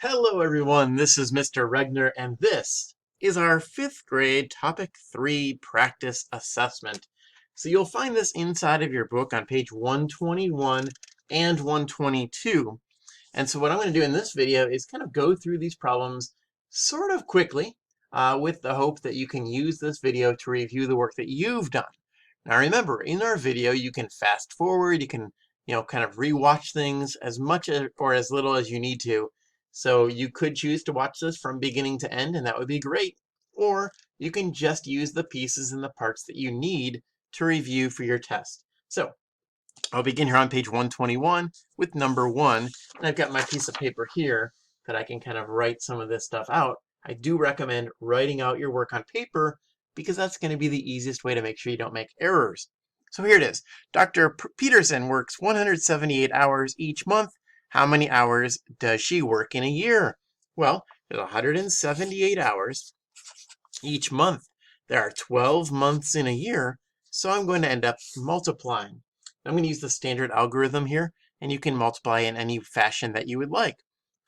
Hello everyone, this is Mr. Regner and this is our 5th grade Topic 3 practice assessment. So you'll find this inside of your book on page 121 and 122. And so what I'm going to do in this video is kind of go through these problems sort of quickly with the hope that you can use this video to review the work that you've done. Now remember, in our video you can fast forward, you can kind of rewatch things as much or as little as you need to. So you could choose to watch this from beginning to end, and that would be great. Or you can just use the pieces and the parts that you need to review for your test. So I'll begin here on page 121 with number 1. And I've got my piece of paper here that I can kind of write some of this stuff out. I do recommend writing out your work on paper because that's going to be the easiest way to make sure you don't make errors. So here it is. Dr. Peterson works 178 hours each month. How many hours does she work in a year? Well, there's 178 hours each month. There are 12 months in a year, so I'm going to end up multiplying. I'm going to use the standard algorithm here, and you can multiply in any fashion that you would like.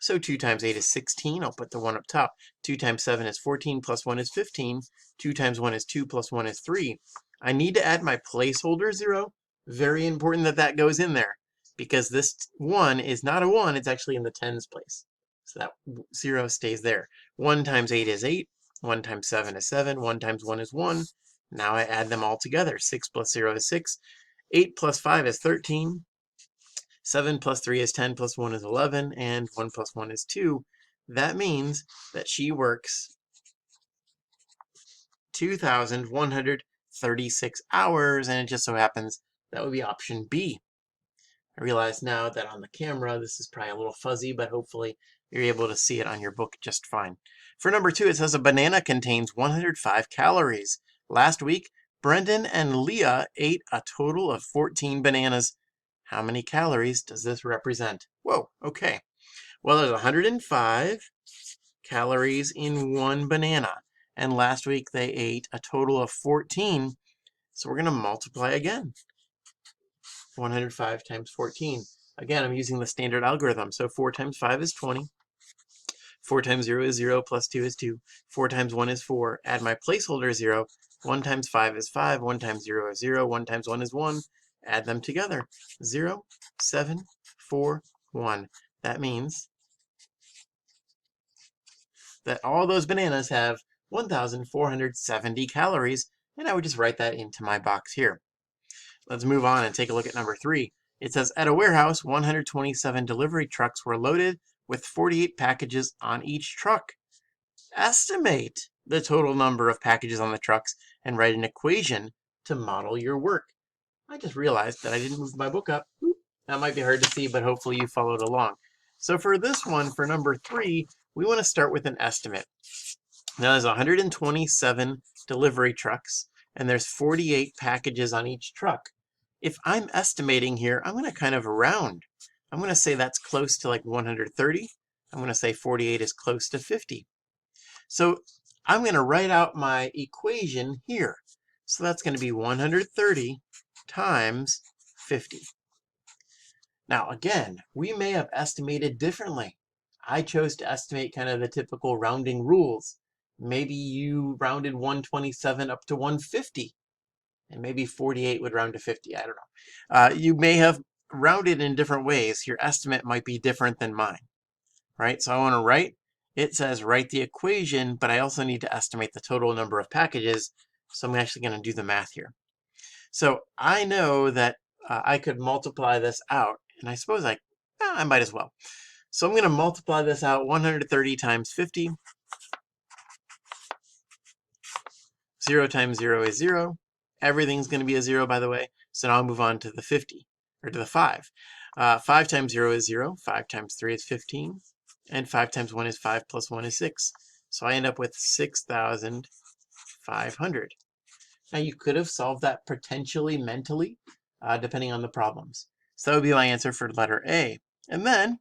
So 2 times 8 is 16. I'll put the 1 up top. 2 times 7 is 14, plus 1 is 15. 2 times 1 is 2, plus 1 is 3. I need to add my placeholder 0. Very important that that goes in there, because this 1 is not a 1, it's actually in the tens place. So that 0 stays there. 1 times 8 is 8. 1 times 7 is 7. 1 times 1 is 1. Now I add them all together. 6 plus 0 is 6. 8 plus 5 is 13. 7 plus 3 is 10, plus 1 is 11, and 1 plus 1 is 2. That means that she works 2,136 hours, and it just so happens that would be option B. I realize now that on the camera this is probably a little fuzzy, but hopefully you're able to see it on your book just fine. For number 2, it says a banana contains 105 calories. Last week, Brendan and Leah ate a total of 14 bananas. How many calories does this represent? Whoa, okay. Well, there's 105 calories in one banana, and last week they ate a total of 14, so we're going to multiply again. 105 times 14. Again, I'm using the standard algorithm. So 4 times 5 is 20. 4 times 0 is 0, plus 2 is 2. 4 times 1 is 4. Add my placeholder 0. 1 times 5 is 5. 1 times 0 is 0. 1 times 1 is 1. Add them together. 0, 7, 4, 1. That means that all those bananas have 1,470 calories, and I would just write that into my box here. Let's move on and take a look at number 3. It says, at a warehouse, 127 delivery trucks were loaded with 48 packages on each truck. Estimate the total number of packages on the trucks and write an equation to model your work. I just realized that I didn't move my book up. That might be hard to see, but hopefully you followed along. So for this one, for number 3, we want to start with an estimate. Now there's 127 delivery trucks, and there's 48 packages on each truck. If I'm estimating here, I'm going to kind of round. I'm going to say that's close to like 130. I'm going to say 48 is close to 50. So I'm going to write out my equation here. So that's going to be 130 times 50. Now again, we may have estimated differently. I chose to estimate kind of the typical rounding rules. Maybe you rounded 127 up to 150. And maybe 48 would round to 50. I don't know. You may have rounded in different ways. Your estimate might be different than mine, right? So I want to write, it says write the equation, but I also need to estimate the total number of packages. So I'm actually going to do the math here. So I know that I could multiply this out, and I suppose I might as well. So I'm going to multiply this out, 130 times 50. 0 times 0 is 0. Everything's going to be a 0, by the way. So now I'll move on to the 50, or to the 5. 5 times 0 is 0. 5 times 3 is 15. And 5 times 1 is 5, plus 1 is 6. So I end up with 6,500. Now you could have solved that potentially mentally, depending on the problems. So that would be my answer for letter A. And then,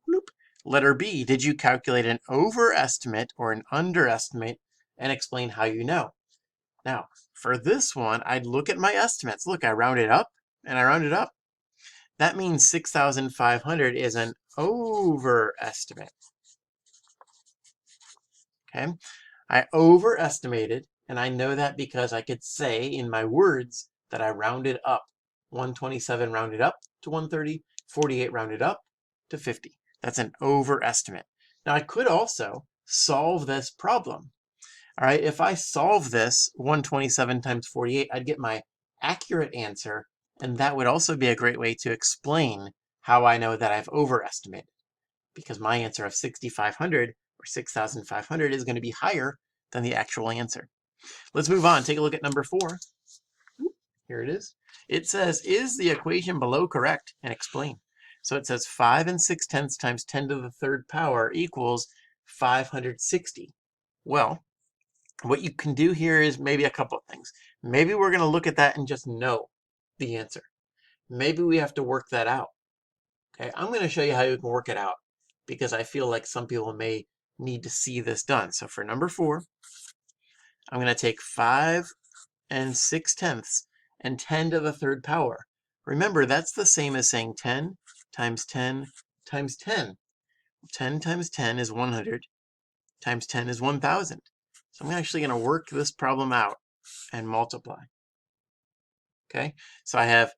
letter B. Did you calculate an overestimate or an underestimate and explain how you know? Now, for this one, I'd look at my estimates. Look, I rounded up and I rounded up. That means 6,500 is an overestimate. Okay, I overestimated, and I know that because I could say in my words that I rounded up. 127 rounded up to 130, 48 rounded up to 50. That's an overestimate. Now I could also solve this problem. All right, if I solve this 127 times 48, I'd get my accurate answer, and that would also be a great way to explain how I know that I've overestimated, because my answer of 6,500 or 6,500 is going to be higher than the actual answer. Let's move on. Take a look at number 4. Here it is. It says, is the equation below correct? And explain. So it says 5 6/10 times 10 to the third power equals 560. Well, what you can do here is maybe a couple of things. Maybe we're going to look at that and just know the answer. Maybe we have to work that out. Okay, I'm going to show you how you can work it out, because I feel like some people may need to see this done. So for number 4, I'm going to take 5 6/10 and 10 to the third power. Remember, that's the same as saying 10 times 10 times 10. 10 times 10 is 100, times 10 is 1,000. So I'm actually going to work this problem out and multiply. Okay, so I have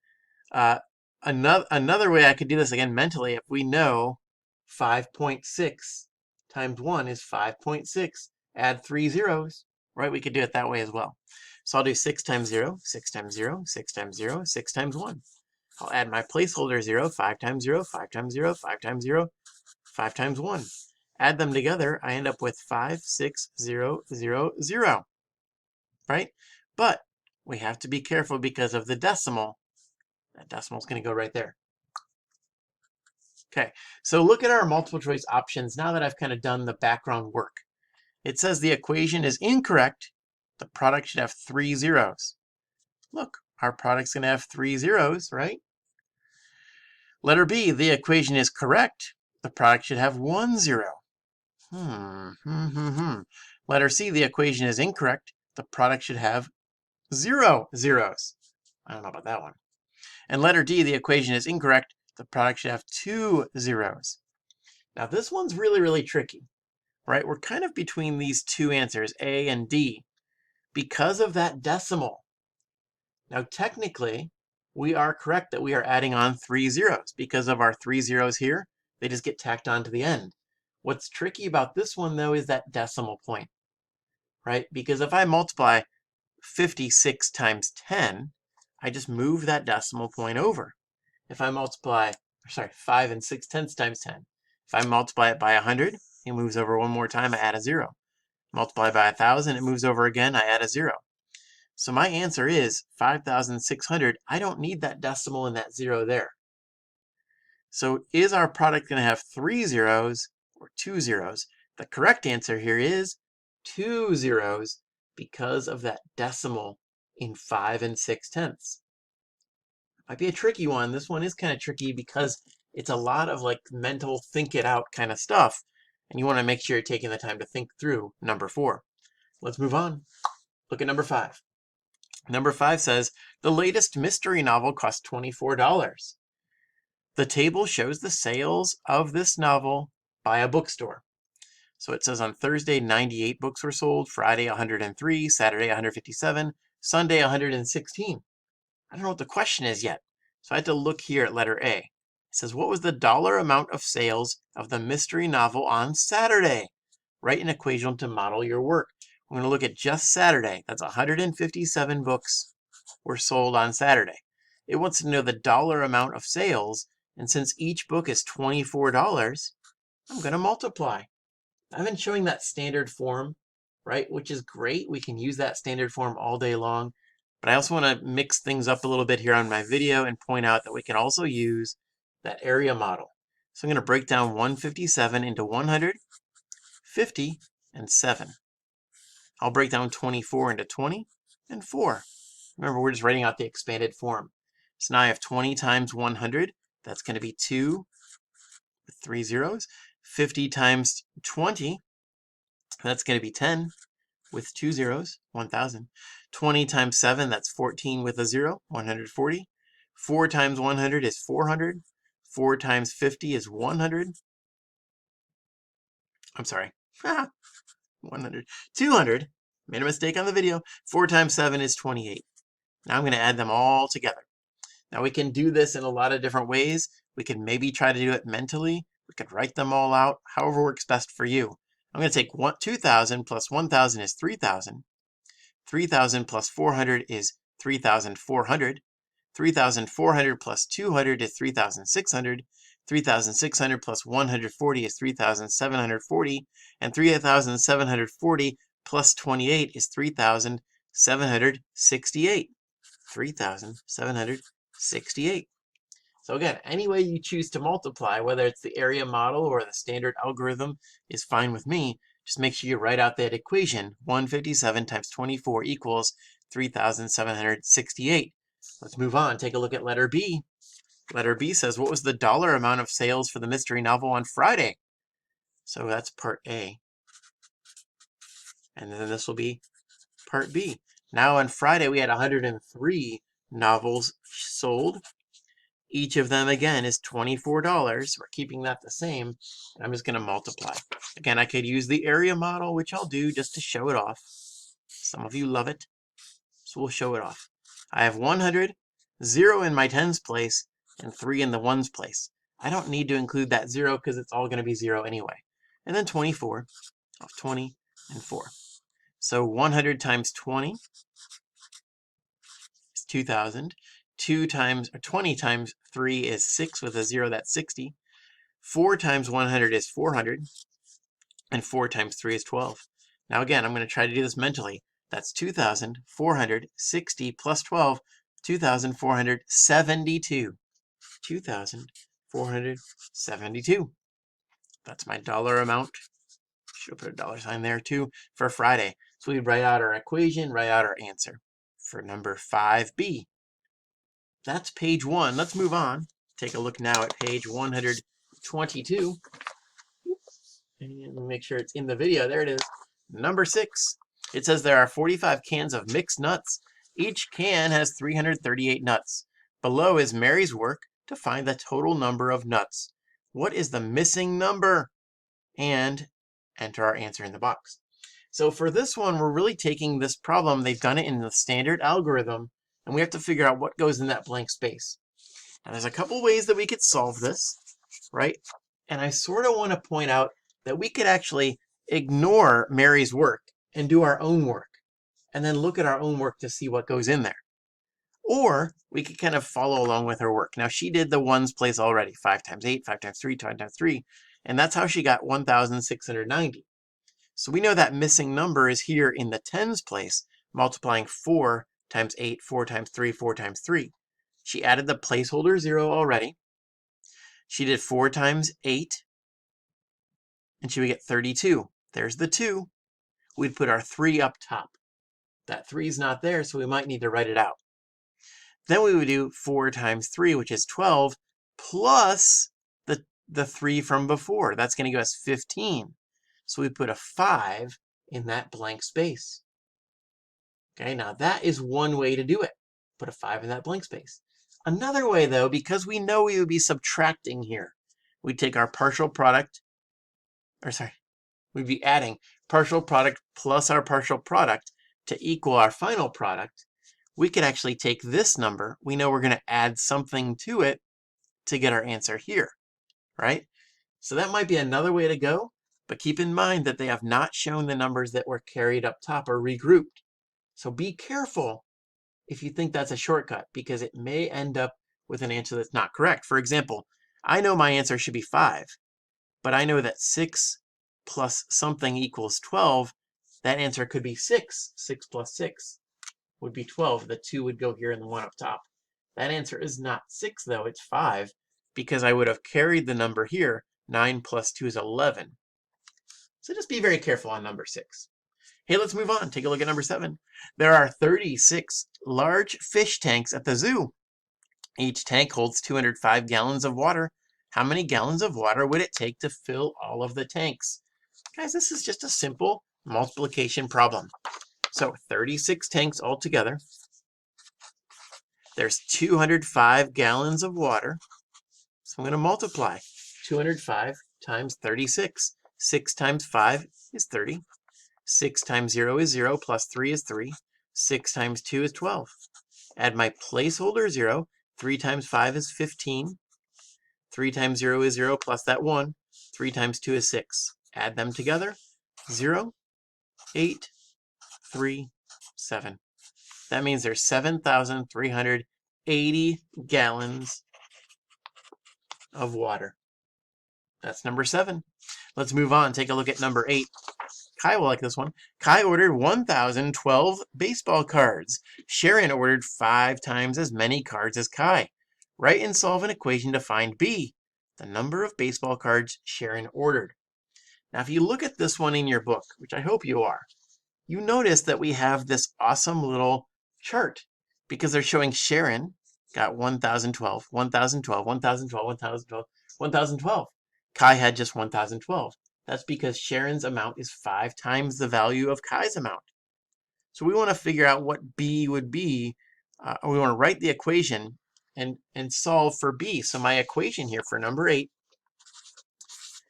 another way I could do this again mentally. If we know 5.6 times 1 is 5.6, add 3 zeros, right? We could do it that way as well. So I'll do 6 times 0, 6 times 0, 6 times 0, 6 times 1. I'll add my placeholder 0, 5 times 0, 5 times 0, 5 times 0, 5 times 1. Add them together, I end up with 56000, right? But we have to be careful because of the decimal. That decimal is going to go right there. Okay, so look at our multiple choice options now that I've kind of done the background work. It says the equation is incorrect. The product should have 3 zeros. Look, our product's going to have 3 zeros, right? Letter B, the equation is correct. The product should have 1 zero. Letter C, the equation is incorrect. The product should have 0 zeros. I don't know about that one. And letter D, the equation is incorrect. The product should have 2 zeros. Now this one's really, really tricky, right? We're kind of between these two answers, A and D, because of that decimal. Now technically, we are correct that we are adding on 3 zeros. Because of our 3 zeros here, they just get tacked on to the end. What's tricky about this one, though, is that decimal point, right? Because if I multiply 56 times 10, I just move that decimal point over. If I multiply, 5 6/10 times 10, if I multiply it by 100, it moves over one more time, I add a 0. Multiply by 1,000, it moves over again, I add a 0. So my answer is 5,600. I don't need that decimal and that 0 there. So is our product going to have 3 zeros or 2 zeros? The correct answer here is 2 zeros because of that decimal in 5 6/10. Might be a tricky one. This one is kind of tricky because it's a lot of like mental think it out kind of stuff. And you want to make sure you're taking the time to think through number 4. Let's move on. Look at number 5. Number 5 says, the latest mystery novel cost $24. The table shows the sales of this novel by a bookstore. So it says on Thursday, 98 books were sold, Friday, 103, Saturday, 157, Sunday, 116. I don't know what the question is yet. So I had to look here at letter A. It says, what was the dollar amount of sales of the mystery novel on Saturday? Write an equation to model your work. I'm going to look at just Saturday. That's 157 books were sold on Saturday. It wants to know the dollar amount of sales, and since each book is $24, I'm going to multiply. I've been showing that standard form, right, which is great. We can use that standard form all day long, but I also want to mix things up a little bit here on my video and point out that we can also use that area model. So I'm going to break down 157 into 100, 50, and 7. I'll break down 24 into 20 and 4. Remember, we're just writing out the expanded form. So now I have 20 times 100. That's going to be 2 with 3 zeros. 50 times 20. That's going to be 10 with 2 zeros, 1,000. 20 times 7, that's 14 with a 0, 140. 4 times 100 is 400. 4 times 50 is 100. I'm sorry. 100, 200. Made a mistake on the video. 4 times 7 is 28. Now I'm going to add them all together. Now we can do this in a lot of different ways. We can maybe try to do it mentally. We could write them all out, however works best for you. I'm going to take 2,000 plus 1,000 is 3,000. 3,000 plus 400 is 3,400. 3,400 plus 200 is 3,600. 3,600 plus 140 is 3,740. And 3,740 plus 28 is 3,768. 3,768. So again, any way you choose to multiply, whether it's the area model or the standard algorithm, is fine with me. Just make sure you write out that equation. 157 times 24 equals 3,768. Let's move on. Take a look at letter B. Letter B says, what was the dollar amount of sales for the mystery novel on Friday? So that's part A. And then this will be part B. Now on Friday, we had 103 novels sold. Each of them, again, is $24. We're keeping that the same. I'm just going to multiply. Again, I could use the area model, which I'll do just to show it off. Some of you love it, so we'll show it off. I have 100, 0 in my tens place, and 3 in the ones place. I don't need to include that 0 because it's all going to be 0 anyway. And then 24, off 20, and 4. So 100 times 20 is 2,000. 20 times 3 is 6 with a 0, that's 60. 4 times 100 is 400. And 4 times 3 is 12. Now again, I'm going to try to do this mentally. That's 2,460 plus 12, 2,472. 2,472. That's my dollar amount. Should have put a dollar sign there too for Friday. So we write out our equation, write out our answer for number 5B. That's page 1. Let's move on. Take a look now at page 122. And make sure it's in the video. There it is. Number 6. It says there are 45 cans of mixed nuts. Each can has 338 nuts. Below is Mary's work to find the total number of nuts. What is the missing number? And enter our answer in the box. So for this one, we're really taking this problem. They've done it in the standard algorithm, and we have to figure out what goes in that blank space. Now, there's a couple ways that we could solve this, right? And I sort of want to point out that we could actually ignore Mary's work and do our own work, and then look at our own work to see what goes in there. Or we could kind of follow along with her work. Now, she did the ones place already, 5 times 8, 5 times 3, 5 times 3, and that's how she got 1,690. So we know that missing number is here in the tens place, multiplying 4 times 8, 4 times 3, 4 times 3. She added the placeholder 0 already. She did 4 times 8, and she would get 32. There's the 2. We'd put our 3 up top. That 3 is not there, so we might need to write it out. Then we would do 4 times 3, which is 12, plus the 3 from before. That's going to give us 15. So we put a 5 in that blank space. Okay, now that is one way to do it. Put a 5 in that blank space. Another way, though, because we know we would be subtracting here, we'd take our partial product, we'd be adding partial product plus our partial product to equal our final product. We could actually take this number. We know we're going to add something to it to get our answer here, right? So that might be another way to go, but keep in mind that they have not shown the numbers that were carried up top or regrouped. So be careful if you think that's a shortcut, because it may end up with an answer that's not correct. For example, I know my answer should be 5, but I know that 6 plus something equals 12. That answer could be 6. 6 plus 6 would be 12. The 2 would go here and the 1 up top. That answer is not 6, though. It's 5, because I would have carried the number here. 9 plus 2 is 11. So just be very careful on number 6. Hey, let's move on. Take a look at number 7. There are 36 large fish tanks at the zoo. Each tank holds 205 gallons of water. How many gallons of water would it take to fill all of the tanks? Guys, this is just a simple multiplication problem. So 36 tanks altogether. There's 205 gallons of water. So I'm going to multiply 205 times 36. 6 times 5 is 30. 6 times 0 is 0, plus 3 is 3. 6 times 2 is 12. Add my placeholder 0. 3 times 5 is 15. 3 times 0 is 0, plus that 1. 3 times 2 is 6. Add them together. 0, 8, 3, 7. That means there's 7,380 gallons of water. That's number 7. Let's move on. Take a look at number 8. Kai will like this one. Kai ordered 1,012 baseball cards. Sharon ordered 5 times as many cards as Kai. Write and solve an equation to find B, the number of baseball cards Sharon ordered. Now, if you look at this one in your book, which I hope you are, you notice that we have this awesome little chart because they're showing Sharon got 1,012, 1,012, 1,012, 1,012, 1,012. Kai had just 1,012. That's because Sharon's amount is 5 times the value of Kai's amount. So we want to figure out what B would be. We want to write the equation and solve for B. So my equation here for number 8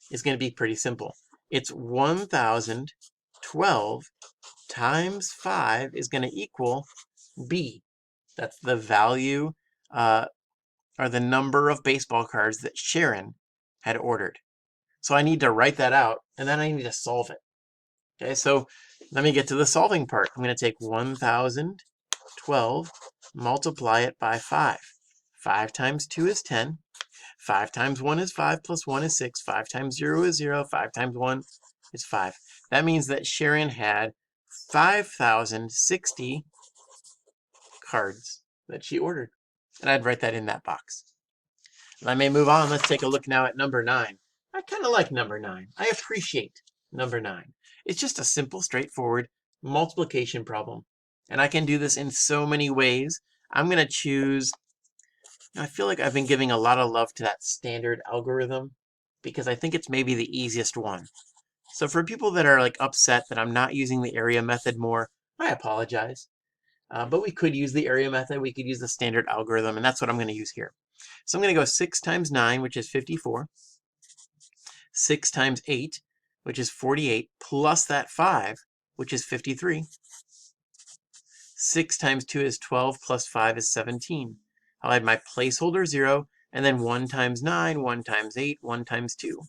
is going to be pretty simple. It's 1,012 times 5 is going to equal B. That's the value or the number of baseball cards that Sharon had ordered. So I need to write that out, and then I need to solve it. Okay, so let me get to the solving part. I'm going to take 1,012, multiply it by 5. 5 times 2 is 10. 5 times 1 is 5, plus 1 is 6. 5 times 0 is 0. 5 times 1 is 5. That means that Sharon had 5,060 cards that she ordered. And I'd write that in that box. And I may move on. Let's take a look now at number 9. I kind of like number 9. I appreciate number 9. It's just a simple, straightforward multiplication problem. And I can do this in so many ways. I'm going to choose, I feel like I've been giving a lot of love to that standard algorithm because I think it's maybe the easiest one. So for people that are like upset that I'm not using the area method more, I apologize. But we could use the area method. We could use the standard algorithm, and that's what I'm going to use here. So I'm going to go 6 times 9, which is 54. 6 times 8, which is 48, plus that 5, which is 53. 6 times 2 is 12, plus 5 is 17. I'll add my placeholder 0, and then 1 times 9, 1 times 8, 1 times 2.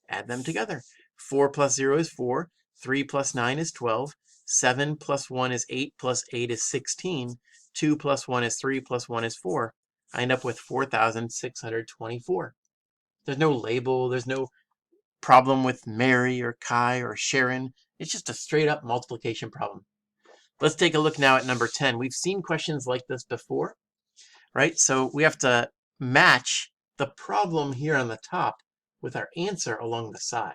Add them together. 4 plus 0 is 4. 3 plus 9 is 12. 7 plus 1 is 8, plus 8 is 16. 2 plus 1 is 3, plus 1 is 4. I end up with 4,624. There's no label. There's no problem with Mary or Kai or Sharon. It's just a straight up multiplication problem. Let's take a look now at number 10. We've seen questions like this before, right? So we have to match the problem here on the top with our answer along the side,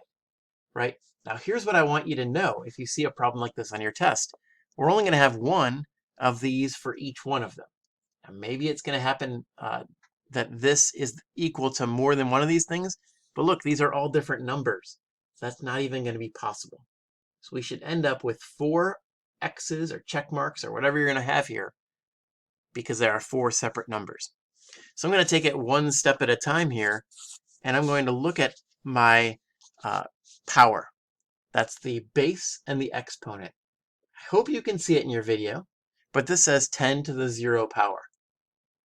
right? Now here's what I want you to know if you see a problem like this on your test. We're only going to have one of these for each one of them. Now maybe it's going to happen that this is equal to more than one of these things, but look, these are all different numbers. So that's not even going to be possible. So we should end up with 4 X's or check marks or whatever you're going to have here because there are 4 separate numbers. So I'm going to take it one step at a time here, and I'm going to look at my power. That's the base and the exponent. I hope you can see it in your video, but this says 10 to the 0 power.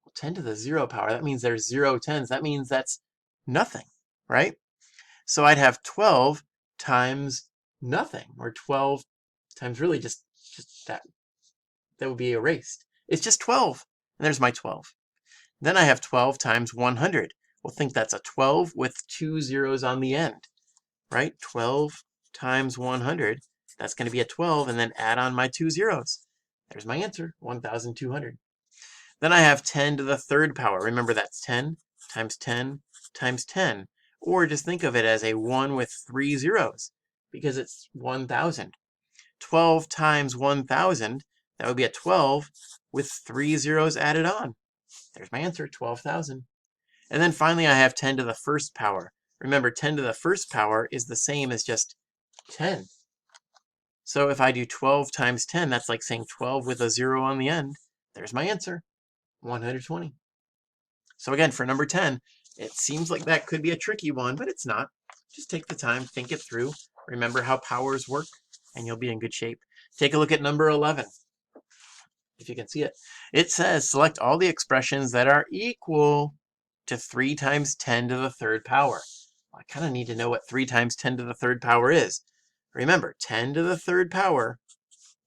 Well, 10 to the 0 power, that means there's 0 tens. That means that's nothing, right? So I'd have 12 times nothing, or 12 times really just that would be erased. It's just 12, and there's my 12. Then I have 12 times 100. We'll think that's a 12 with 2 zeros on the end, right? 12 times 100, that's going to be a 12, and then add on my 2 zeros. There's my answer, 1,200. Then I have 10 to the 3rd power. Remember, that's 10 times 10 times 10. Or just think of it as a 1 with 3 zeros, because it's 1,000. 12 times 1,000, that would be a 12 with 3 zeros added on. There's my answer, 12,000. And then finally I have 10 to the 1st power. Remember, 10 to the 1st power is the same as just 10. So if I do 12 times 10, that's like saying 12 with a 0 on the end. There's my answer, 120. So again, for number 10, it seems like that could be a tricky one, but it's not. Just take the time, think it through. Remember how powers work, and you'll be in good shape. Take a look at number 11, if you can see it. It says select all the expressions that are equal to 3 times 10 to the third power. Well, I kind of need to know what 3 times 10 to the third power is. Remember, 10 to the third power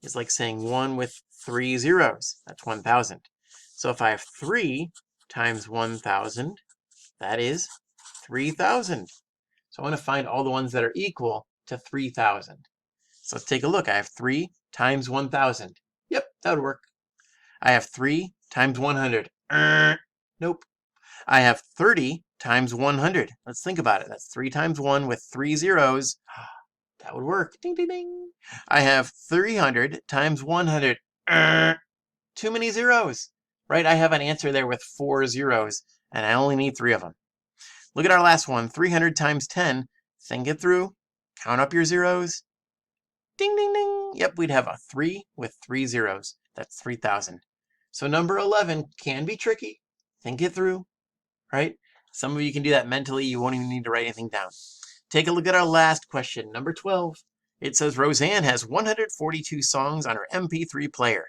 is like saying 1 with 3 zeros. That's 1,000. So if I have 3 times 1,000, that is 3,000. So I want to find all the ones that are equal to 3,000. So let's take a look. I have 3 times 1,000. Yep, that would work. I have 3 times 100. Nope. I have 30 times 100. Let's think about it. That's 3 times 1 with 3 zeros. That would work. Ding, ding, ding. I have 300 times 100. Too many zeros. Right? I have an answer there with 4 zeros, and I only need 3 of them. Look at our last one. 300 times 10. Think it through. Count up your zeros. Ding, ding, ding. Yep, we'd have a 3 with 3 zeros. That's 3,000. So number 11 can be tricky. Think it through, right? Some of you can do that mentally. You won't even need to write anything down. Take a look at our last question, number 12. It says Roseanne has 142 songs on her MP3 player.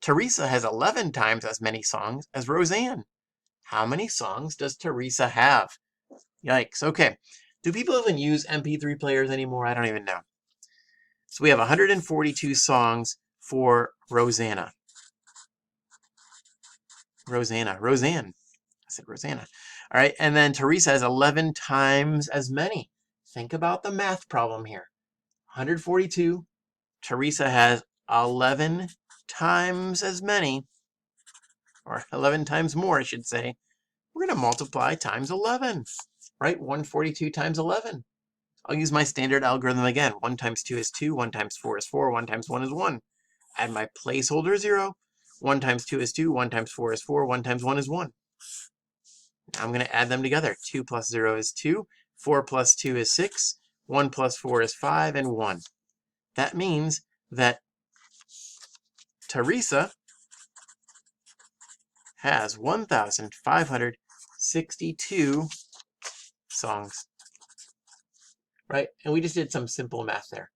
Teresa has 11 times as many songs as Roseanne. How many songs does Teresa have? Yikes. Okay. Do people even use MP3 players anymore? I don't even know. So we have 142 songs for Rosanna. Roseanne. I said Rosanna. All right. And then Teresa has 11 times as many. Think about the math problem here. 142. Teresa has 11 times as many, or 11 times more, I should say. We're going to multiply times 11, right? 142 times 11. I'll use my standard algorithm again. 1 times 2 is 2. 1 times 4 is 4. 1 times 1 is 1. Add my placeholder 0. 1 times 2 is 2. 1 times 4 is 4. 1 times 1 is 1. Now I'm going to add them together. 2 plus 0 is 2. 4 plus 2 is 6. 1 plus 4 is 5, and 1. That means that Teresa has 1,562 songs. Right? And we just did some simple math there.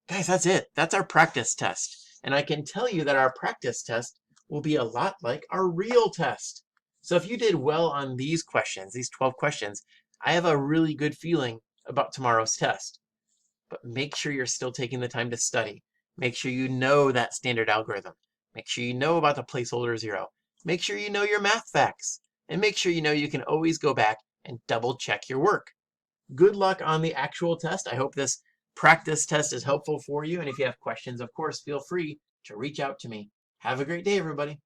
Guys, that's it. That's our practice test. And I can tell you that our practice test will be a lot like our real test. So if you did well on these questions, these 12 questions, I have a really good feeling about tomorrow's test. But make sure you're still taking the time to study. Make sure you know that standard algorithm. Make sure you know about the placeholder 0. Make sure you know your math facts. And make sure you know you can always go back and double check your work. Good luck on the actual test. I hope this practice test is helpful for you. And if you have questions, of course, feel free to reach out to me. Have a great day, everybody.